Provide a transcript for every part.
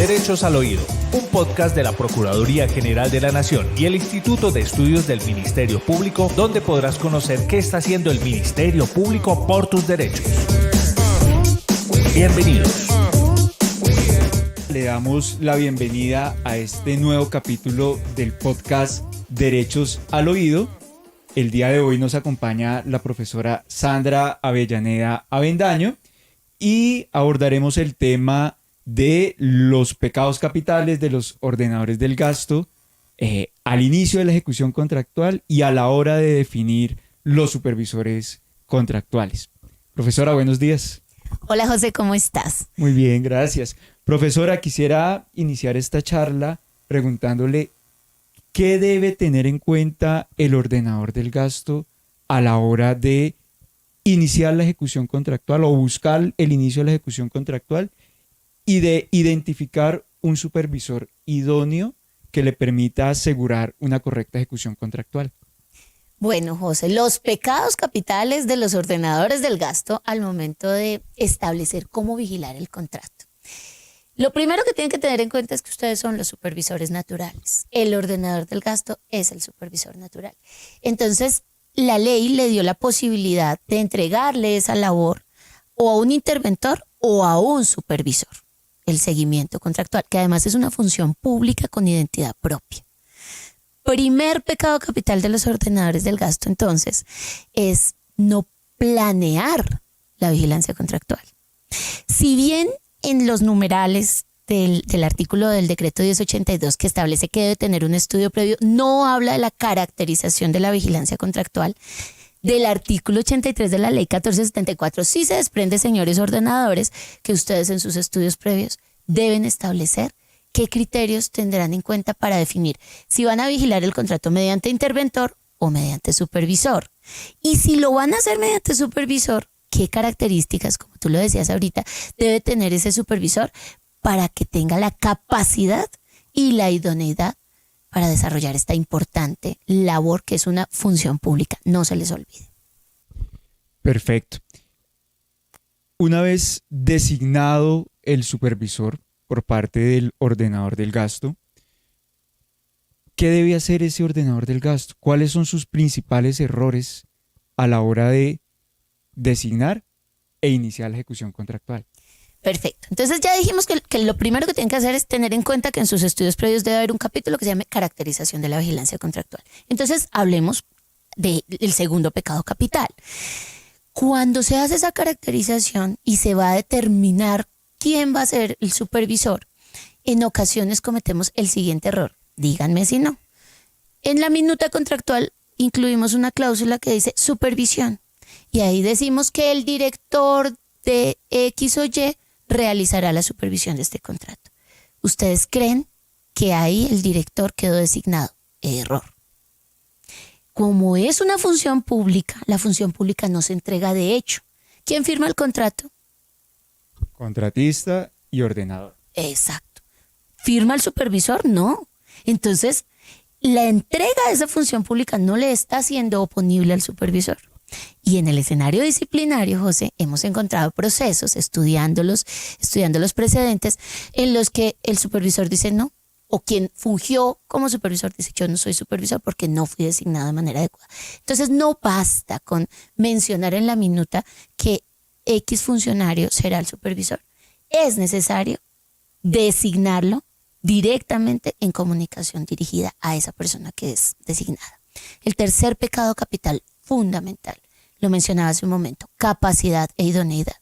Derechos al Oído, un podcast de la Procuraduría General de la Nación y el Instituto de Estudios del Ministerio Público, donde podrás conocer qué está haciendo el Ministerio Público por tus derechos. Bienvenidos. Le damos la bienvenida a este nuevo capítulo del podcast Derechos al Oído. El día de hoy nos acompaña la profesora Sandra Avellaneda Avendaño y abordaremos el tema de los pecados capitales de los ordenadores del gasto al inicio de la ejecución contractual y a la hora de definir los supervisores contractuales. Profesora, buenos días. Hola José, ¿cómo estás? Muy bien, gracias. Profesora, quisiera iniciar esta charla preguntándole qué debe tener en cuenta el ordenador del gasto a la hora de iniciar la ejecución contractual o buscar el inicio de la ejecución contractual y de identificar un supervisor idóneo que le permita asegurar una correcta ejecución contractual. Bueno, José, los pecados capitales de los ordenadores del gasto al momento de establecer cómo vigilar el contrato. Lo primero que tienen que tener en cuenta es que ustedes son los supervisores naturales. El ordenador del gasto es el supervisor natural. Entonces, la ley le dio la posibilidad de entregarle esa labor o a un interventor o a un supervisor, el seguimiento contractual, que además es una función pública con identidad propia. Primer pecado capital de los ordenadores del gasto, entonces, es no planear la vigilancia contractual. Si bien en los numerales del artículo del decreto 1082 que establece que debe tener un estudio previo, no habla de la caracterización de la vigilancia contractual, del artículo 83 de la ley 1474 sí se desprende, señores ordenadores, que ustedes en sus estudios previos deben establecer qué criterios tendrán en cuenta para definir si van a vigilar el contrato mediante interventor o mediante supervisor. Y si lo van a hacer mediante supervisor, qué características, como tú lo decías ahorita, debe tener ese supervisor para que tenga la capacidad y la idoneidad para desarrollar esta importante labor que es una función pública. No se les olvide. Perfecto. Una vez designado el supervisor por parte del ordenador del gasto, ¿qué debe hacer ese ordenador del gasto? ¿Cuáles son sus principales errores a la hora de designar e iniciar la ejecución contractual? Perfecto. Entonces ya dijimos que lo primero que tienen que hacer es tener en cuenta que en sus estudios previos debe haber un capítulo que se llame caracterización de la vigilancia contractual. Entonces hablemos del segundo pecado capital. Cuando se hace esa caracterización y se va a determinar quién va a ser el supervisor, en ocasiones cometemos el siguiente error. Díganme si no. En la minuta contractual incluimos una cláusula que dice supervisión. Y ahí decimos que el director de X o Y realizará la supervisión de este contrato. ¿Ustedes creen que ahí el director quedó designado? Error. Como es una función pública, la función pública no se entrega de hecho. ¿Quién firma el contrato? Contratista y ordenador. Exacto. ¿Firma el supervisor? No. Entonces, la entrega de esa función pública no le está siendo oponible al supervisor. Y en el escenario disciplinario, José, hemos encontrado procesos, estudiando los precedentes, en los que el supervisor dice no, o quien fungió como supervisor dice yo no soy supervisor porque no fui designado de manera adecuada. Entonces no basta con mencionar en la minuta que X funcionario será el supervisor. Es necesario designarlo directamente en comunicación dirigida a esa persona que es designada. El tercer pecado capital fundamental, lo mencionaba hace un momento, capacidad e idoneidad.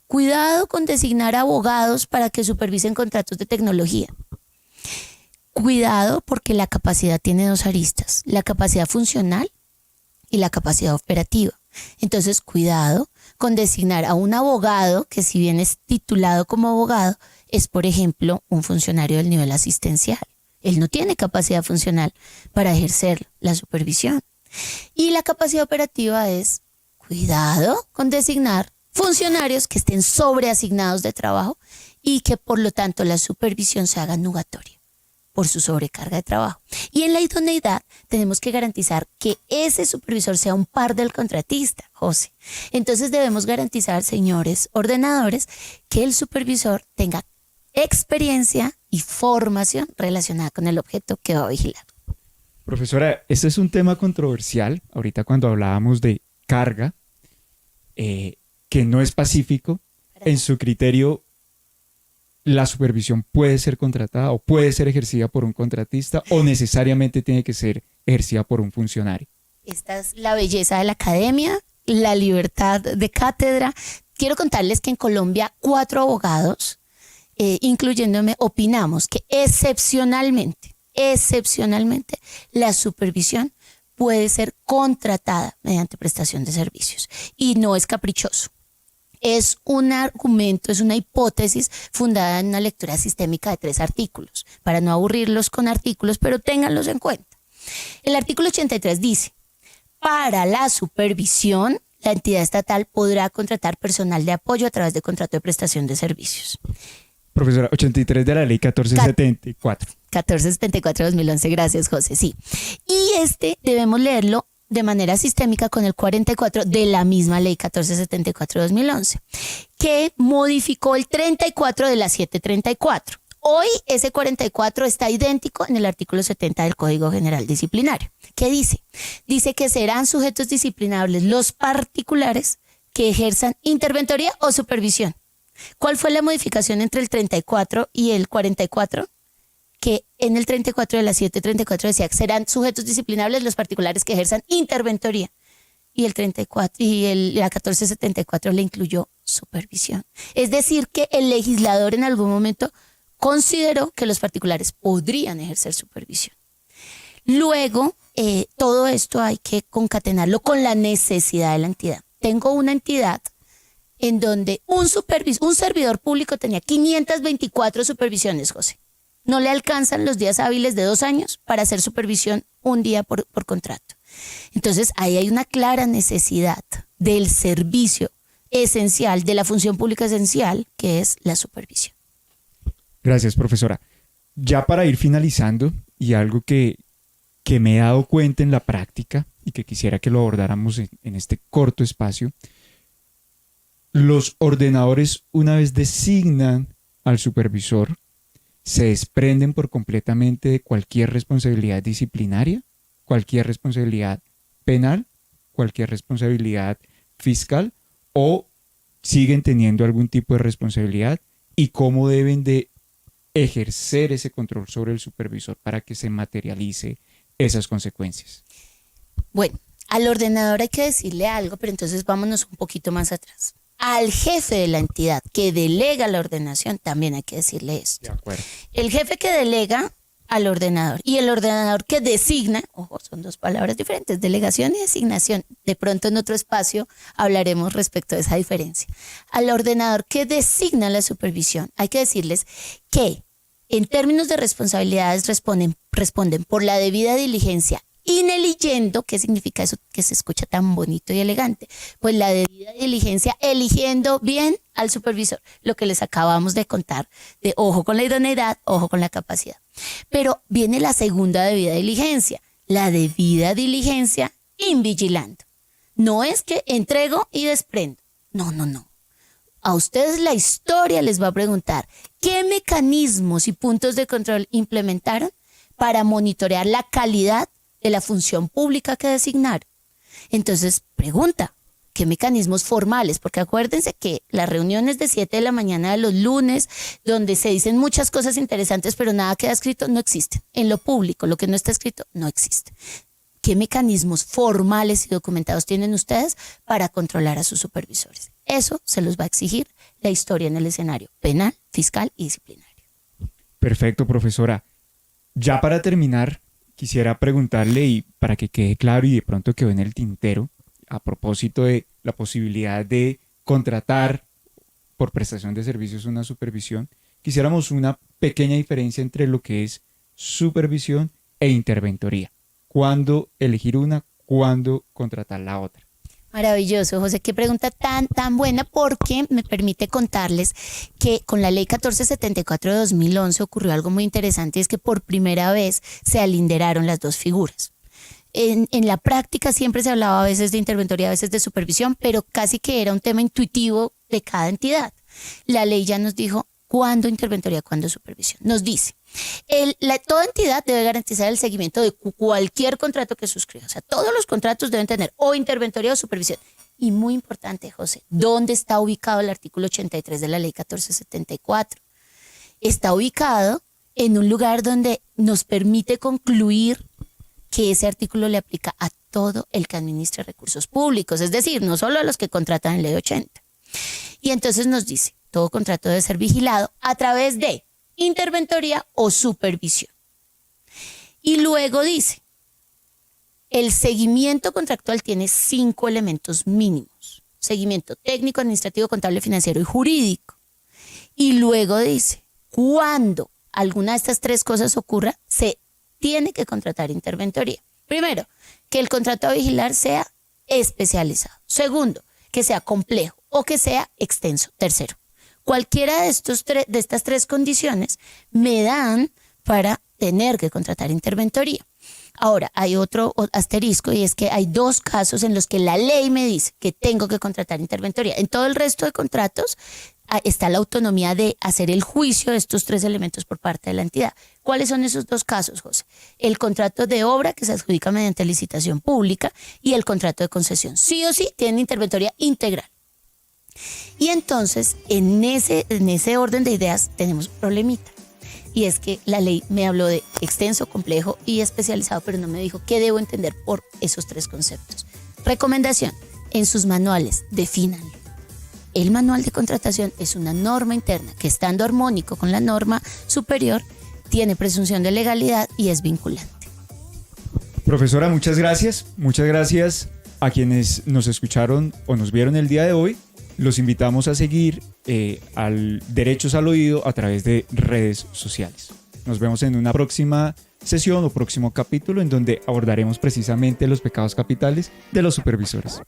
Cuidado con designar abogados para que supervisen contratos de tecnología. Cuidado porque la capacidad tiene dos aristas, la capacidad funcional y la capacidad operativa. Entonces, cuidado con designar a un abogado que, si bien es titulado como abogado, es, por ejemplo, un funcionario del nivel asistencial. Él no tiene capacidad funcional para ejercer la supervisión. Y la capacidad operativa es cuidado con designar funcionarios que estén sobreasignados de trabajo y que por lo tanto la supervisión se haga nugatoria por su sobrecarga de trabajo. Y en la idoneidad tenemos que garantizar que ese supervisor sea un par del contratista, José. Entonces debemos garantizar, señores ordenadores, que el supervisor tenga experiencia y formación relacionada con el objeto que va a vigilar. Profesora, este es un tema controversial. Ahorita cuando hablábamos de carga, que no es pacífico, en su criterio, ¿la supervisión puede ser contratada o puede ser ejercida por un contratista o necesariamente tiene que ser ejercida por un funcionario? Esta es la belleza de la academia, la libertad de cátedra. Quiero contarles que en Colombia 4 abogados, incluyéndome, opinamos que excepcionalmente, la supervisión puede ser contratada mediante prestación de servicios y no es caprichoso. Es un argumento, es una hipótesis fundada en una lectura sistémica de 3 artículos, para no aburrirlos con artículos, pero ténganlos en cuenta. El artículo 83 dice: para la supervisión, la entidad estatal podrá contratar personal de apoyo a través de contrato de prestación de servicios. Profesora, 83 de la ley 1474. 1474 de 2011, gracias José, sí. Y debemos leerlo de manera sistémica con el 44 de la misma ley 1474 de 2011, que modificó el 34 de la 734. Hoy ese 44 está idéntico en el artículo 70 del Código General Disciplinario. ¿Qué dice? Dice que serán sujetos disciplinables los particulares que ejerzan interventoría o supervisión. ¿Cuál fue la modificación entre el 34 y el 44? Que en el 34 de la 734 decía que serán sujetos disciplinables los particulares que ejerzan interventoría. Y el 34 y la 1474 le incluyó supervisión. Es decir, que el legislador en algún momento consideró que los particulares podrían ejercer supervisión. Luego, todo esto hay que concatenarlo con la necesidad de la entidad. Tengo una entidad en donde un servidor público tenía 524 supervisiones, José. No le alcanzan los días hábiles de 2 años para hacer supervisión un día por contrato. Entonces, ahí hay una clara necesidad del servicio esencial, de la función pública esencial, que es la supervisión. Gracias, profesora. Ya para ir finalizando, y algo que me he dado cuenta en la práctica y que quisiera que lo abordáramos en este corto espacio, los ordenadores, una vez designan al supervisor, se desprenden por completamente de cualquier responsabilidad disciplinaria, cualquier responsabilidad penal, cualquier responsabilidad fiscal, o siguen teniendo algún tipo de responsabilidad, y cómo deben de ejercer ese control sobre el supervisor para que se materialice esas consecuencias. Bueno, al ordenador hay que decirle algo, pero entonces vámonos un poquito más atrás. Al jefe de la entidad que delega la ordenación también hay que decirle esto. De acuerdo. El jefe que delega al ordenador y el ordenador que designa, ojo, son 2 palabras diferentes, delegación y designación. De pronto en otro espacio hablaremos respecto a esa diferencia. Al ordenador que designa la supervisión, hay que decirles que en términos de responsabilidades responden por la debida diligencia ineligiendo. ¿Qué significa eso que se escucha tan bonito y elegante? Pues la debida diligencia eligiendo bien al supervisor, lo que les acabamos de contar, de ojo con la idoneidad, ojo con la capacidad. Pero viene la segunda debida diligencia, la debida diligencia invigilando. No es que entrego y desprendo, no. A ustedes la historia les va a preguntar qué mecanismos y puntos de control implementaron para monitorear la calidad de la función pública que designaron. Entonces, pregunta, ¿qué mecanismos formales? Porque acuérdense que las reuniones de 7 de la mañana de los lunes, donde se dicen muchas cosas interesantes, pero nada queda escrito, no existen. En lo público, lo que no está escrito, no existe. ¿Qué mecanismos formales y documentados tienen ustedes para controlar a sus supervisores? Eso se los va a exigir la historia en el escenario penal, fiscal y disciplinario. Perfecto, profesora. Ya para terminar, quisiera preguntarle, y para que quede claro y de pronto quedó en el tintero, a propósito de la posibilidad de contratar por prestación de servicios una supervisión, quisiéramos una pequeña diferencia entre lo que es supervisión e interventoría. ¿Cuándo elegir una? ¿Cuándo contratar la otra? Maravilloso, José, qué pregunta tan buena, porque me permite contarles que con la ley 1474 de 2011 ocurrió algo muy interesante, y es que por primera vez se alinderaron las 2 figuras. En la práctica siempre se hablaba a veces de interventoría, a veces de supervisión, pero casi que era un tema intuitivo de cada entidad. La ley ya nos dijo, ¿Cuándo interventoría? ¿Cuándo supervisión? Nos dice, toda entidad debe garantizar el seguimiento de cualquier contrato que suscriba. O sea, todos los contratos deben tener o interventoría o supervisión. Y muy importante, José, ¿dónde está ubicado el artículo 83 de la ley 1474? Está ubicado en un lugar donde nos permite concluir que ese artículo le aplica a todo el que administre recursos públicos, es decir, no solo a los que contratan en ley 80. Y entonces nos dice, todo contrato debe ser vigilado a través de interventoría o supervisión. Y luego dice, el seguimiento contractual tiene 5 elementos mínimos. Seguimiento técnico, administrativo, contable, financiero y jurídico. Y luego dice, cuando alguna de estas 3 cosas ocurra, se tiene que contratar interventoría. Primero, que el contrato a vigilar sea especializado. Segundo, que sea complejo o que sea extenso. Tercero, cualquiera de estas 3 condiciones me dan para tener que contratar interventoría. Ahora, hay otro asterisco y es que hay 2 casos en los que la ley me dice que tengo que contratar interventoría. En todo el resto de contratos está la autonomía de hacer el juicio de estos 3 elementos por parte de la entidad. ¿Cuáles son esos 2 casos, José? El contrato de obra que se adjudica mediante licitación pública y el contrato de concesión. Sí o sí tienen interventoría integral. Y entonces, en ese orden de ideas tenemos un problemita. Y es que la ley me habló de extenso, complejo y especializado, pero no me dijo qué debo entender por esos 3 conceptos. Recomendación, en sus manuales, defínanlo. El manual de contratación es una norma interna que, estando armónico con la norma superior, tiene presunción de legalidad y es vinculante. Profesora, muchas gracias. Muchas gracias a quienes nos escucharon o nos vieron el día de hoy. Los invitamos a seguir al Derechos al Oído a través de redes sociales. Nos vemos en una próxima sesión o próximo capítulo en donde abordaremos precisamente los pecados capitales de los supervisores.